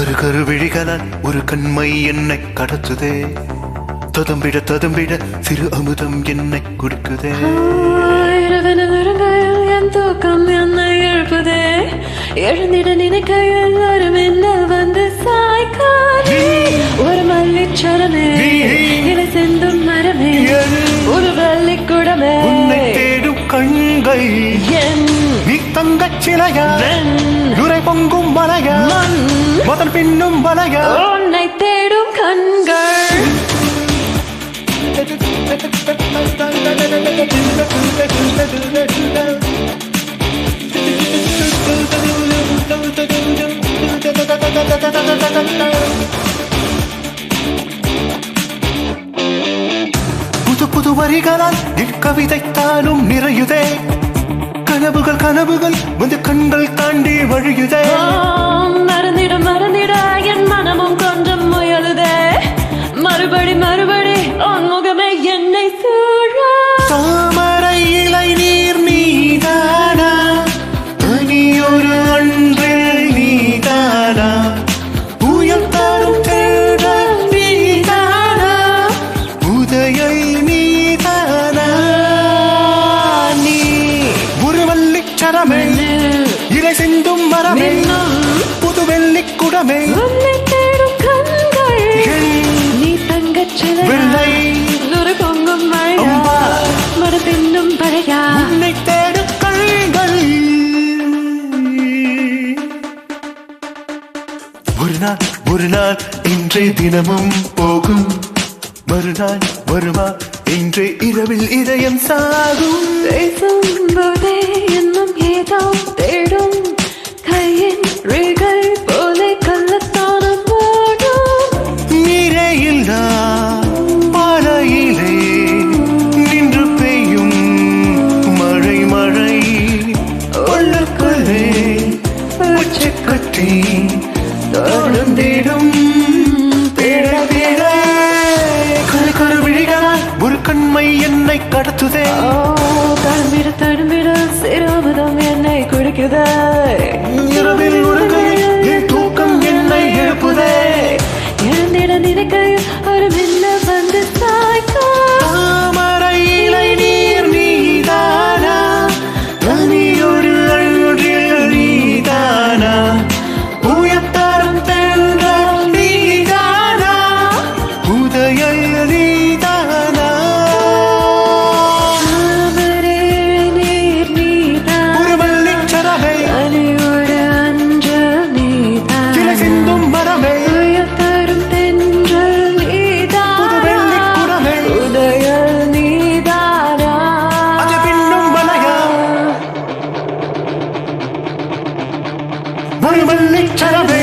கரு கரு விழிகளால் ஒரு கண்மை என்னை கடத்துதே. ததம்பிட ததம்பிட சிறு அமுதம் என்னை கொடுக்குதே. என் தூக்கம் என்னை எழுப்புதே. எழுந்திட நினைக்கையில் ஒரு மின்னல் வந்து சாய்க்காதே. ஒரு மல்லிச்சரமே இலை செந்தும் மரமே ஒரு வள்ளிக்குடமே உன்னை தேடும் கண்கள் என் நீ தங்கச் சிலையா நுரை பொங்கும் மலையா முதல் பின்னும் வலையா உன்னை தேடும் கண்கள் புது புது வரிகளால் கவிதைத்தாலும் நிறையுதே. கனவுகள் கனவுகள் வந்து கண்கள் தாண்டி வழியுதே. மறந்திட மறந்திட என் மனமும் கொஞ்சம் முயலுதே. மறுபடி மறுபடி உன் முகமே என்னை சூழ. தாமரை இலை நீர் நீதானா தனியொரு அன்றில் நீதானா புயல் தரும் தேடல் நீதானா உதயை நீதானா நீ ஒரு வள்ளிச்சரமே இலை சிந்தும் மரமே புது வெள்ளிக்குடமே உன்னை தேடும் கண்கள் நீ தங்கச் சிலையா வெள்ளை நுரை பொங்கும் மழையா மறுபின்னும் பழையா உன்னை தேடும் கண்கள். ஒரு நாள் இன்றே தினமும் போகும். மறுநாள் வருமா இன்றே இரவில் இதயம் சாகும். பேசும் போதே இன்னும் ஏதோ தேடும் கையின் ரேகை போலே கள்ளத்தானம் போடும். நீரே இல்லா பாலையிலே நின்று பெய்யும் மழை மழை உள்ளுக்குள்ளே உச்சை கட்டி தொடர்ந்திடும் தேட தேட கரு கரு விழிகளால் ஒரு கண்மை என்னை கடத்துதே. தழும்பிட தழும்பிட சிறுமுதம் என்னை குடிக்குதே. இரவில் உறங்கையில் என் தூக்கம் என்னை எழுப்புதே. எழுந்திட நினைக்கையில் ஒரு மின்னல் வந்து சாய்க்கா. தாமரை இலை நீர் நீதானா தனியொரு அன்றில் நீதானா உயர்த்தரும் தென்றல் நீதானா உதயல் நீதானா தாமரை நீர் நீதான் ஒரு வள்ளிச்சரமே அணியோடு அஞ்சல் நீதான் இலை சிந்தும் மரமே உயர்த்தரும் தென்றல் நீதான் புது வெள்ளிக்குடமே உதயல் நீதானா அது பின்னும் வலையா ஒரு வள்ளிச்சரமே